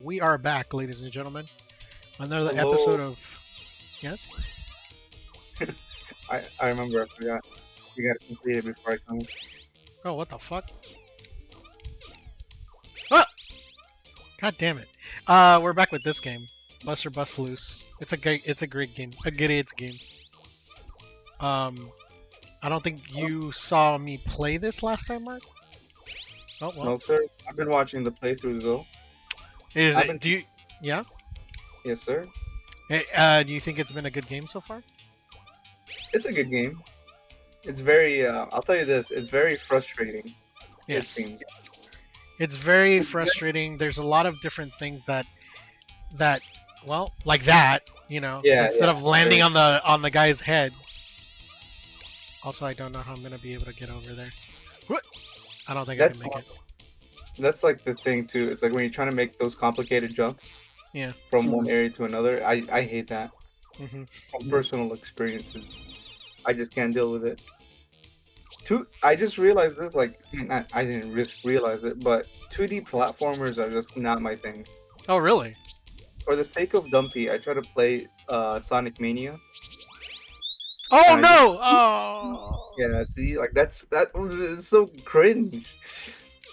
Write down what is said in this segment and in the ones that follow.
We are back, ladies and gentlemen. Another Hello. episode of... Yes? I remember. I forgot. You gotta complete it before I come. Oh, what the fuck? Ah! God damn it. We're back with this game. Bust or Bust Loose. It's a great game. A good AIDS game. I don't think you saw me play this last time, Mark? Oh, well. No, sir. I've been watching the playthroughs though. Do you... Yeah? Yes, sir. Hey, do you think it's been a good game so far? It's a good game. It's very. I'll tell you this. It's very frustrating. It Yes. seems. It's very frustrating. There's a lot of different things that, well, like that, you know, Yeah, instead yeah, of landing very. on the guy's head. Also, I don't know how I'm gonna be able to get over there. What? I don't think I That's can make it. That's like the thing too. It's like when you're trying to make those complicated jumps. Yeah. From one area to another. I hate that. Hmm. From personal experiences. I just can't deal with it. I just realized this. Like, I didn't realize it, but 2D platformers are just not my thing. Oh, really? For the sake of Dumpy, I try to play Sonic Mania. Oh And I no! Oh. Yeah, see, like that is so cringe.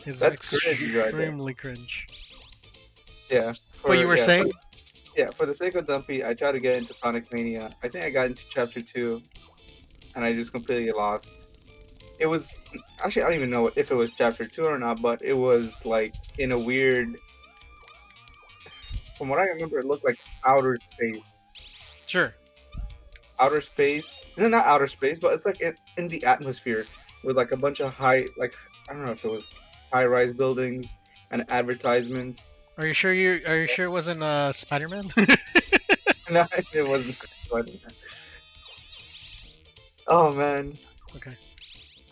It's That's cringe right there. extremely cringe. Yeah. What you were saying? For the sake of Dumpy, I tried to get into Sonic Mania. I think I got into Chapter 2, and I just completely lost. It was actually I don't even know if it was Chapter 2 or not, but it was like in a weird. From what I remember, it looked like outer space. Sure. Outer space. No, not outer space, but it's like in the atmosphere with like a bunch of I don't know if it was high-rise buildings and advertisements. Are you sure it wasn't Spider-Man? No, it wasn't. Oh man, Okay.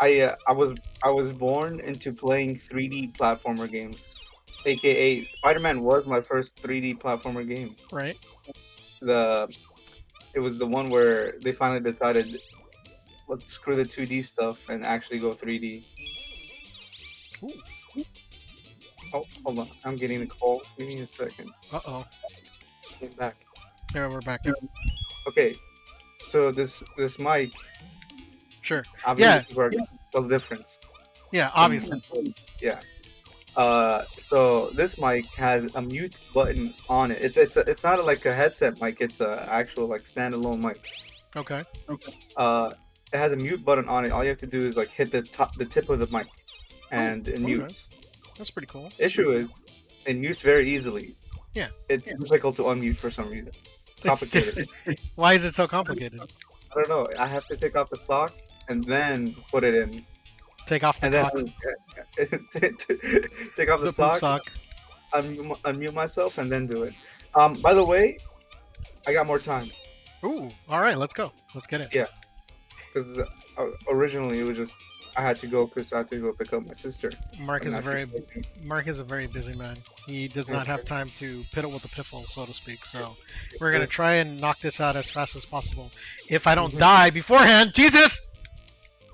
I was born into playing 3D platformer games, aka Spider-Man was my first 3D platformer game. Right. It was the one where they finally decided, let's screw the 2D stuff and actually go 3D. Ooh. Oh, hold on, I'm getting a call. Give me a second. Uh-oh. Get back. There, we're back. Okay, so this mic, Sure. obviously, people are gonna tell the difference. Yeah, obviously. Yeah. So this mic has a mute button on it. It's not like a headset mic. It's a actual like standalone mic. Okay. It has a mute button on it. All you have to do is like hit the tip of the mic, and it okay. mutes. That's pretty cool. Issue is, it mutes very easily. Yeah. It's difficult to unmute for some reason. It's complicated. Why is it so complicated? I don't know. I have to take off the sock and then put it in. Take off the And then box, take off the poop sock, unmute myself, and then do it. By the way, I got more time Ooh, all right, let's go. Let's get it. Yeah. because originally it was just I had to go because I had to go pick up my sister. Mark is And a now she's very taking- Mark is a very busy man. He does not have time to piddle with the piffle, so to speak. So we're gonna try and knock this out as fast as possible. If I don't Mhm. die beforehand, Jesus.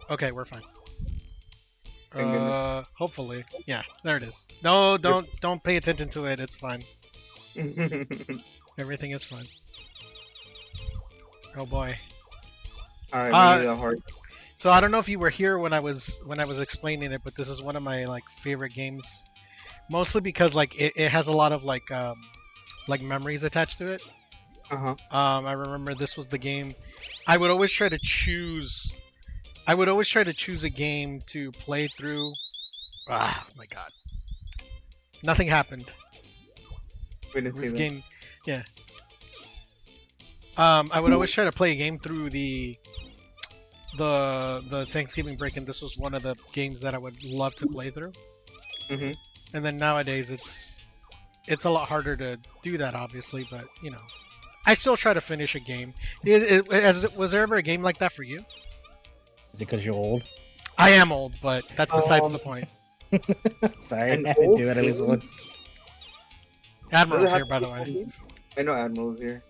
Okay, we're fine. Thank goodness. Hopefully, yeah. There it is. No, don't pay attention to it. It's fine. Everything is fine. Oh boy. All right, we need a hard. So I don't know if you were here when I was explaining it, but this is one of my like favorite games, mostly because like it has a lot of like memories attached to it. Uh-huh. I remember this was the game. I would always try to choose a game to play through. Ah, my God. Nothing happened. We didn't see We've that. gained, yeah. I would always try to play a game through the Thanksgiving break, and this was one of the games that I would love to play through. Mhm. And then nowadays it's a lot harder to do that, obviously, but you know, I still try to finish a game. Was there ever a game like that for you? Is it because you're old? I am old, but that's besides the point. Sorry, An I had to old do it at least game? once. Admiral's Does it here, have by to the be way. old? I know Admiral's here.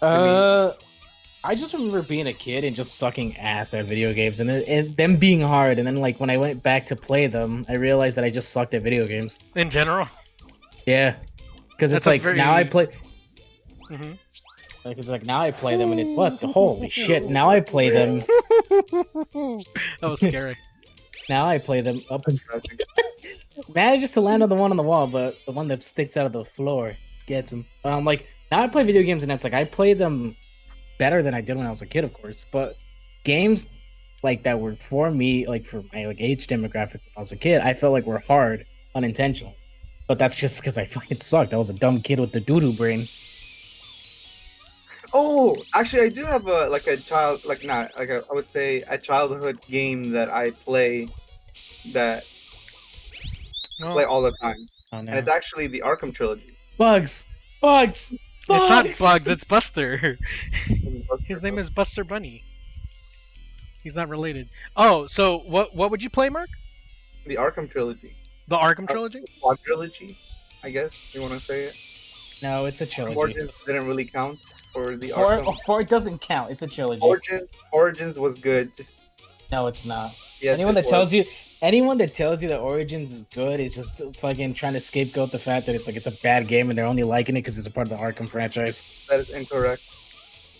I just remember being a kid and just sucking ass at video games and them being hard. And then like when I went back to play them, I realized that I just sucked at video games. In general. Yeah, Because it's That's a like now I very- play. Mhm. Like it's like now I play them and it what the holy shit! Now I play them. That was scary. Now I play them up. Tragic. Managed to land on the one on the wall, but the one that sticks out of the floor gets him. Like now I play video games and it's like I play them better than I did when I was a kid, of course. But games like that were for me, like for my like age demographic when I was a kid, I felt like were hard unintentionally. But that's just because I fucking sucked. I was a dumb kid with the doo-doo brain. Oh, actually, I do have I would say a childhood game that I play that Oh, play all the time, Oh no. and it's actually the Arkham trilogy. Bugs! Bugs! it's not Bugs! Bugs, it's Buster. His name is Buster Bunny. He's not related. Oh, so what would you play, Mark? The Arkham trilogy, The Arkham trilogy? quadrilogy, I guess you want to say it. No, it's a trilogy. Origins didn't really count for the Arkham. Or it doesn't count. It's a trilogy. Origins was good. No, it's not. Yes, anyone it that tells was. you anyone that tells you that Origins is good is just fucking trying to scapegoat the fact that it's like it's a bad game and they're only liking it because it's a part of the Arkham franchise. That is incorrect.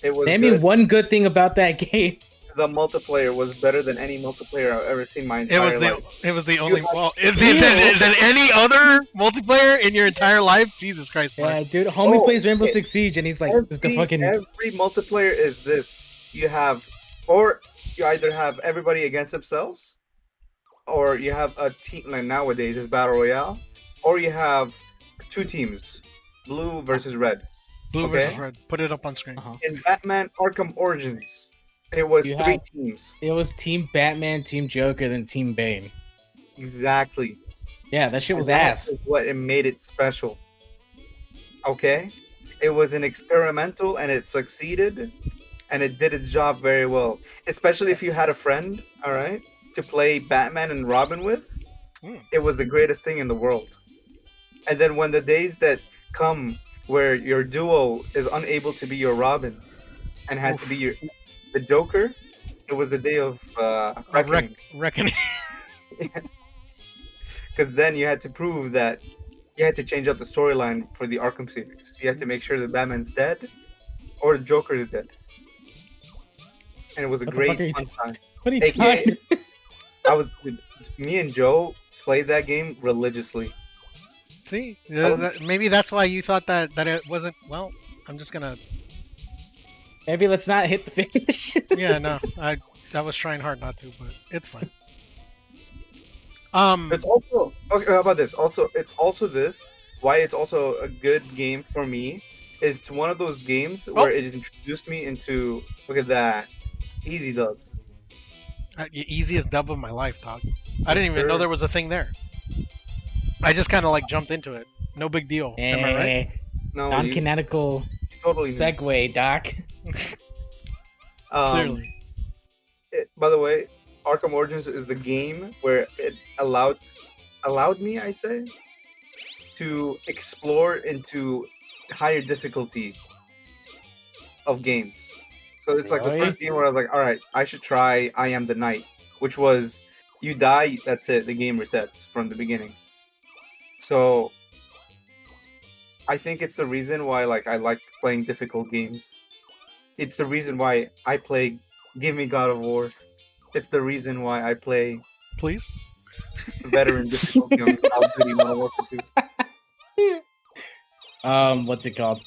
It was Name me good. one good thing about that game. The multiplayer was better than any multiplayer I've ever seen in my It entire was life. the only have- well than any other multiplayer in your entire life. Jesus Christ, Mark. Yeah, dude. Homie Oh, plays Rainbow okay. Six Siege and he's like the fucking Every multiplayer is this. You have, or you either have everybody against themselves, or you have a team. Like nowadays, it's battle royale, or you have two teams, blue versus red. Blue okay. versus red. Put it up on screen. Uh-huh. In Batman Arkham Origins, it was You three had- teams. It was Team Batman, Team Joker, then Team Bane. Exactly. Yeah, that shit was And that ass. is what it made it special. Okay, it was an experimental, and it succeeded, and it did its job very well. Especially if you had a friend, all right, to play Batman and Robin with. Mm. It was the greatest thing in the world. And then when the days that come where your duo is unable to be your Robin, and had to be the Joker, it was the day of reckoning. Reckoning. Because then you had to prove that you had to change up the storyline for the Arkham series. You had to make sure that Batman's dead or the Joker is dead. And it was a What the fuck are you great fun time. What are you AKA, talking? me and Joe played that game religiously. See, Oh. maybe that's why you thought that it wasn't. Well, I'm just gonna. Maybe let's not hit the finish. Yeah, no, I was trying hard not to, but it's fine. It's also okay. How about this? Also, it's also this. Why it's also a good game for me is it's one of those games where it introduced me into. Look at that, easy dubs. Easiest dub of my life, dog. I didn't even know Sure. there was a thing there. I just kind of like jumped into it. No big deal. Am I right? No, you Non-canonical totally. segue, Doc. Clearly. By the way, Arkham Origins is the game where it allowed me, I say, to explore into higher difficulty of games. So it's like the Really? first game where I was like, all right, I should try I Am the Knight, which was you die, that's it, the game resets from the beginning. So I think it's the reason why I like playing difficult games. It's the reason why I play Give Me God of War. It's the reason why I play Please. veteran difficulty on Call of Duty Modern Warfare 2. What's it called?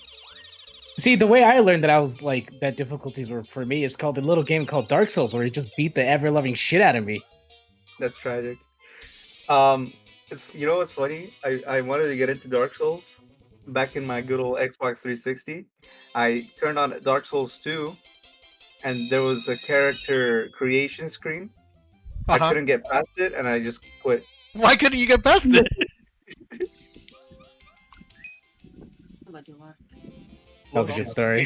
See, the way I learned that I was like that difficulties were for me is called a little game called Dark Souls, where you just beat the ever loving shit out of me. That's tragic. It's what's funny? I wanted to get into Dark Souls back in my good old Xbox 360. I turned on Dark Souls 2, and there was a character creation screen. I Uh-huh. couldn't get past it, and I just quit. Why couldn't you get past it? That was a good story.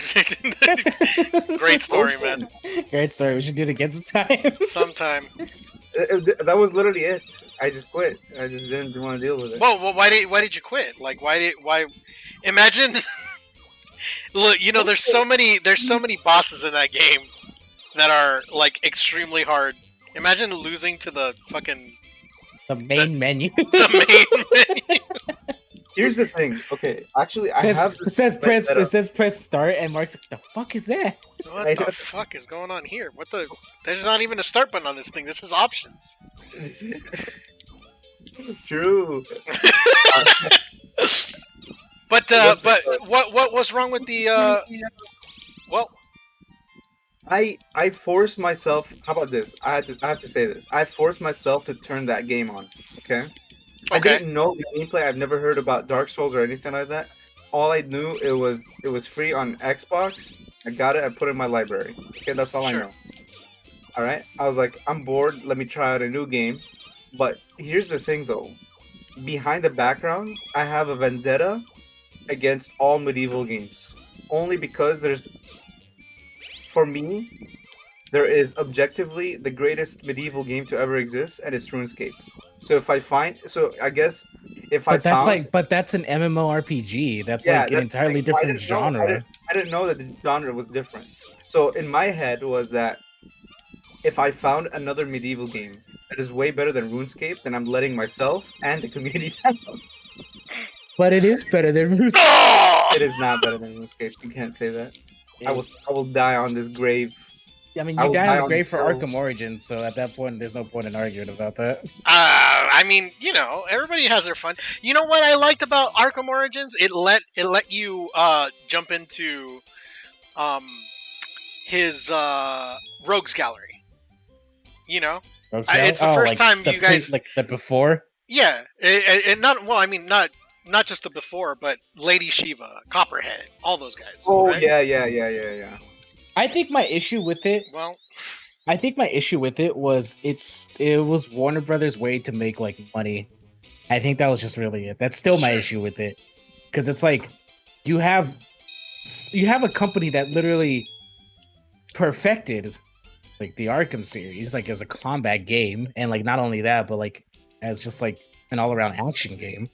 Great story, man. Great story. We should do it again sometime. Sometime. That was literally it. I just quit. I just didn't want to deal with it. Well, why did you quit? Like, why? Imagine. Look, there's so many bosses in that game that are like extremely hard. Imagine losing to the fucking The main menu. the main menu. Here's the thing. Okay, actually, I It says, have. it says press. vendetta. It says press start, and Mark's like, "The fuck is that?" What I the know. fuck is going on here? What the? There's not even a start button on this thing. This is options. True. But What's it called? what was wrong with the well, I forced myself. How about this? I have to say this. I forced myself to turn that game on. Okay. I okay, didn't know the gameplay. I've never heard about Dark Souls or anything like that. All I knew it was free on Xbox. I got it. I put it in my library. Okay, that's all Sure. I know. All right. I was like, I'm bored. Let me try out a new game. But here's the thing, though. Behind the backgrounds, I have a vendetta against all medieval games. Only because for me, there is objectively the greatest medieval game to ever exist, and it's RuneScape. So I guess if I But that's found, but that's an MMORPG. That's yeah, like an that's entirely I different didn't know. genre. I didn't know that the genre was different. So in my head was that if I found another medieval game that is way better than RuneScape, then I'm letting myself and the community down. But it is better than Roots. It is not better than RuneScape. You can't say that. I will die on this grave. I mean, I you will died die on the on grave the for hill. Arkham Origins, so at that point, there's no point in arguing about that. I mean, you know, everybody has their fun. You know what I liked about Arkham Origins? It let you jump into his rogues gallery. You know, it's the first time you guys like the before. yeah, and not well. I mean, not just the before, but Lady Shiva, Copperhead, all those guys. Oh right? yeah. I think my issue with it. Well, I think my issue with it was it was Warner Brothers' way to make like money. I think that was just really it. That's still my Sure. issue with it, because it's like you have a company that literally perfected like the Arkham series, like as a combat game, and like not only that, but like as just like an all-around action game.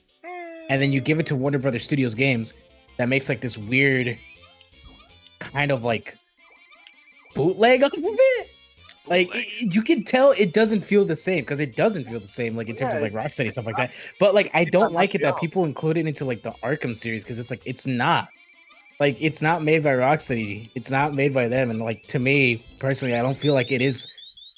And then you give it to Warner Brothers Studios Games that makes like this weird kind of like bootleg of it. Like you can tell it doesn't feel the same, because it doesn't feel the same, like in terms of like Rocksteady stuff like that. But like I don't like it that people include it into like the Arkham series, because it's like it's not made by Rocksteady. It's not made by them, and like to me personally, I don't feel like it is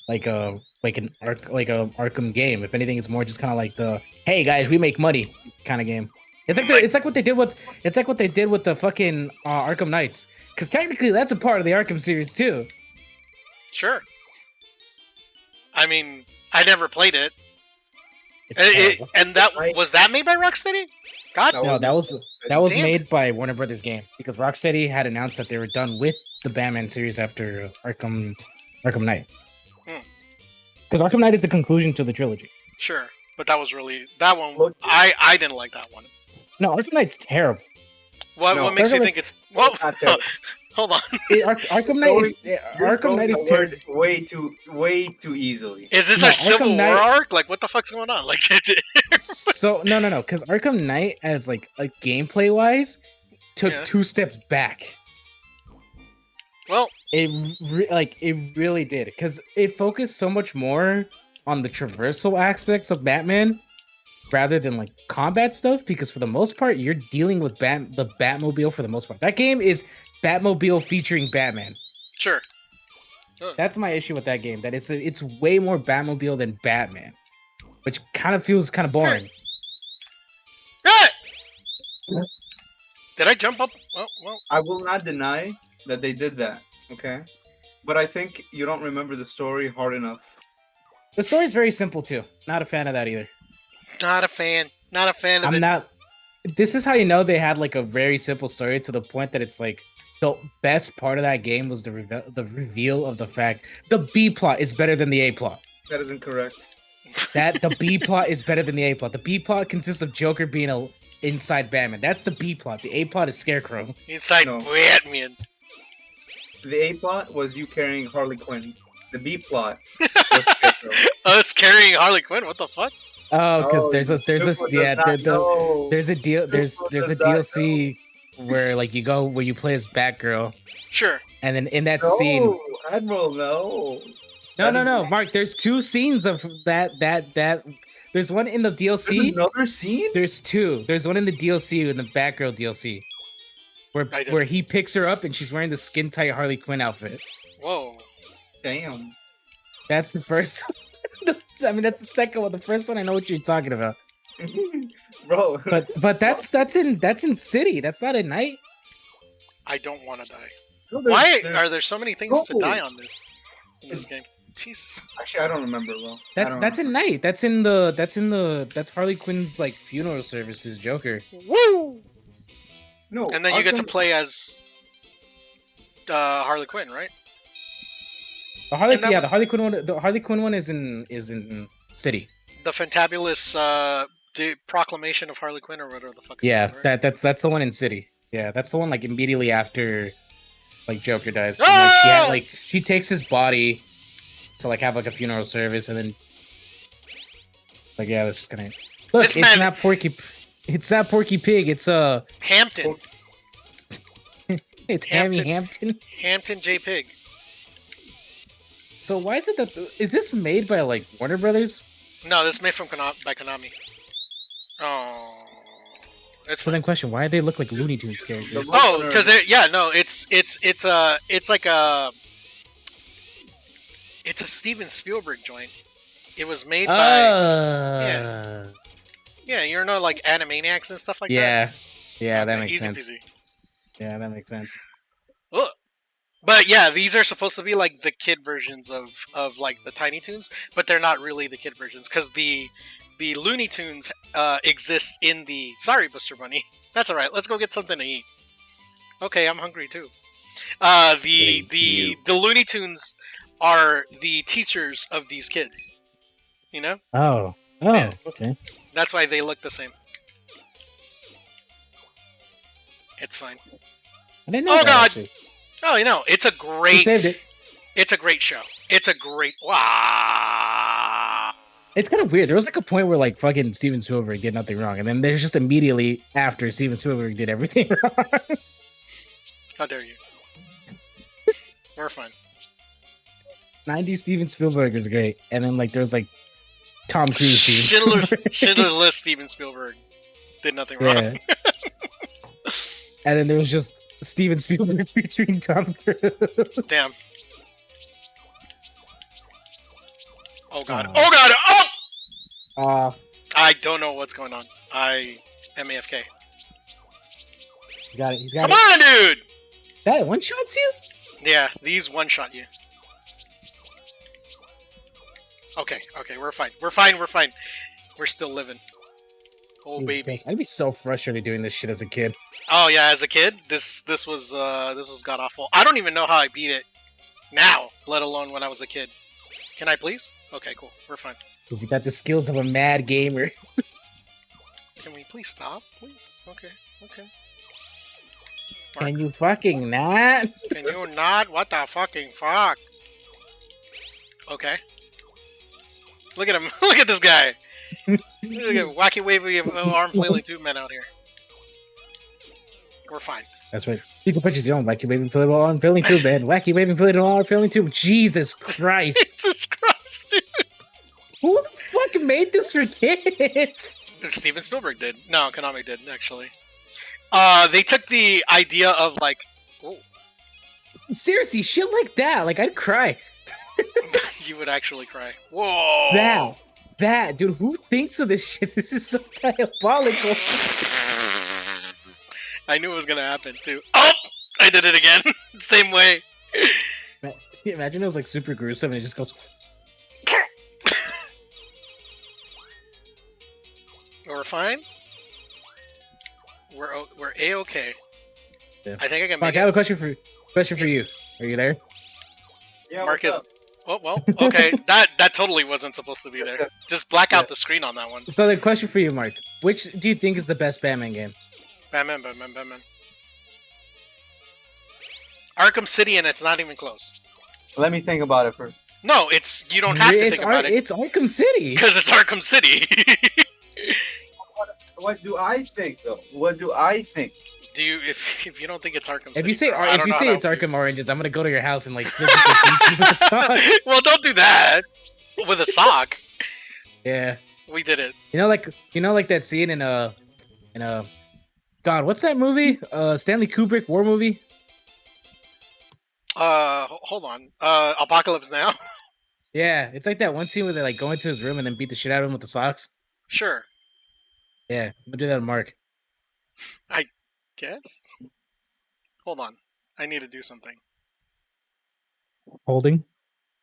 like an Arkham game. If anything, it's more just kind of like the hey guys, we make money kind of game. It's like what they did with the fucking Arkham Knights, because technically that's a part of the Arkham series too. sure. I mean, I never played it. It's terrible. And that was that made by Rocksteady? God, No, that was Damn made by Warner Brothers Game, because Rocksteady had announced that they were done with the Batman series after Arkham Knight. Because Arkham Knight is the conclusion to the trilogy. sure. But that was really that one. Look- I didn't like that one. No, Arkham Knight's terrible. What No. what makes you Arkham- think it's well? Not terrible. Hold on. Arkham Knight is You're Arkham Knight is throwing terrible. the word way too easily. Is this No, a Civil Arkham War Knight- arc? Like, what the fuck's going on? Like, So no, because Arkham Knight, as like a gameplay wise, took Yeah. 2 steps back. well, It really did, because it focused so much more on the traversal aspects of Batman rather than like combat stuff. Because for the most part, you're dealing with the Batmobile for the most part. That game is Batmobile featuring Batman. sure. That's my issue with that game. That it's way more Batmobile than Batman, which kind of feels kind of boring. Ah! Did I jump up? Well. I will not deny that they did that. Okay, but I think you don't remember the story hard enough. The story's very simple too. Not a fan of that either. Not a fan. Not a fan of I'm it. not. This is how you know they had like a very simple story, to the point that it's like the best part of that game was the reveal of the fact the B plot is better than the A plot. That isn't correct. That the B plot is better than the A plot. The B plot consists of Joker being inside Batman. That's the B plot. The A plot is Scarecrow. Inside No. Batman. The A plot was you carrying Harley Quinn. The B plot was Scarecrow. Oh, it's carrying Harley Quinn. What the fuck? Oh, because Oh, there's a Snoopo yeah does not know. there's a deal there's Snoopo a does not DLC where like you go where you play as Batgirl, Sure. and then in that No, scene. Admiral, no. No, That is- Mark. There's 2 scenes of that. There's one in the There's DLC. another scene? There's two. There's one in the DLC in the Batgirl DLC, where he picks her up and she's wearing the skin tight Harley Quinn outfit. Whoa. Damn. That's the first. I mean, that's the second one. The first one, I know what you're talking about. Bro. But that's in City. That's not at night. I don't want to die. No, Why are there so many things to No. die on in this game? Jesus. Actually, I don't remember, bro. That's in night. That's Harley Quinn's like funeral services Joker. Woo! No. And then you get to Arkham- play as Harley Quinn, right? The Harley, And that yeah, one- the Harley Quinn one. The Harley Quinn one is in City. The fantabulous proclamation of Harley Quinn or whatever the fuck. It's Yeah, called, right? that's the one in City. Yeah, that's the one like immediately after like Joker dies. Ah! And, like, she had, like she takes his body to like have like a funeral service, and then like yeah, that's just kind of look. This It's man- not Porky. It's not Porky Pig. It's Hampton. It's Hammy Hampton. Hampton. Hampton J. Pig. So why is it that is this made by like Warner Brothers? No, this is made from by Konami. Oh. It's So then, question: why do they look like Looney Tunes characters? Oh, because it's like a Steven Spielberg joint. It was made by yeah, you know, like Animaniacs and stuff like that. Yeah, that Okay, makes easy sense. peasy. Yeah, that makes sense. Ugh. But yeah, these are supposed to be like the kid versions of like the Tiny Toons, but they're not really the kid versions because the Looney Tunes exist in the. Sorry, Buster Bunny. That's all right. Let's go get something to eat. Okay, I'm hungry too. The Looney Tunes are the teachers of these kids. You know, Oh, Yeah. okay. that's why they look the same. It's fine. I didn't know Oh, that. God. Actually. Oh, you know, it's a He great. saved it. It's a great show. It's a great. Wow. It's kind of weird. There was like a point where like fucking Steven Spielberg did nothing wrong, and then there's just immediately after Steven Spielberg did everything wrong. How dare you? We're fine. 90s Steven Spielberg was great, and then like there was like Tom Cruise. Steven Spielberg. Schindler's List. Steven Spielberg did nothing wrong. Yeah. And then there was just Steven Spielberg featuring Tom Cruise. Damn. Oh god. Aw. Oh god. Oh! Uh, I don't know what's going on. I am AFK. he's got it. He's got Come it. on, dude! That one shots you? Yeah, these one-shot you. Okay, we're fine. We're fine. We're still living. Oh Jesus baby. Christ. I'd be so frustrated doing this shit as a kid. Oh yeah, as a kid, this was god awful. I don't even know how I beat it now, let alone when I was a kid. Can I please? Okay, cool. We're fine. Because you got the skills of a mad gamer. Can we please stop, please? Okay. Can you fucking not? Can you not? What the fucking fuck? Okay. Look at him. Look at this guy. Look at wacky wavy arm flailing tube man out here. We're fine. That's right. You can purchase your own wacky waving inflatable arm filling tube, man. Wacky waving inflatable arm filling tube. Jesus Christ. Jesus Christ, dude. Who the fuck made this for kids? Steven Spielberg did. No, Konami did, actually. They took the idea of, like... Oh, Seriously, shit like that. Like, I'd cry. you would actually cry. Whoa! That, dude, who thinks of this shit? This is so diabolical. I knew it was gonna happen, too. Oh! I did it again. Same way. Can you imagine it was like super gruesome and it just goes. We're fine. We're a-okay. Yeah. I think I can Mark, make I have it. a question for you. Are you there? Yeah, Marcus. what's up? Oh well, okay. that totally wasn't supposed to be there. Just black out the screen on that one. So the question for you, Mark. Which do you think is the best Batman game? Batman. Arkham City, and it's not even close. Let me think about it first. No, it's you don't have to think about it It's Arkham City. because it's Arkham City. What do I think, though? What do I think? Do you if you don't think it's Arkham City? If you say bro, I don't know how it's to- Arkham Origins, I'm gonna go to your house and like physically beat you with a sock. well, don't do that with a sock. Yeah. We did it. You know, like that scene in God, what's that movie? Stanley Kubrick war movie. Hold on. Apocalypse Now. Yeah, it's like that one scene where they like go into his room and then beat the shit out of him with the socks. Sure. Yeah, we'll do that, with Mark. I guess. Hold on. I need to do something. Holding.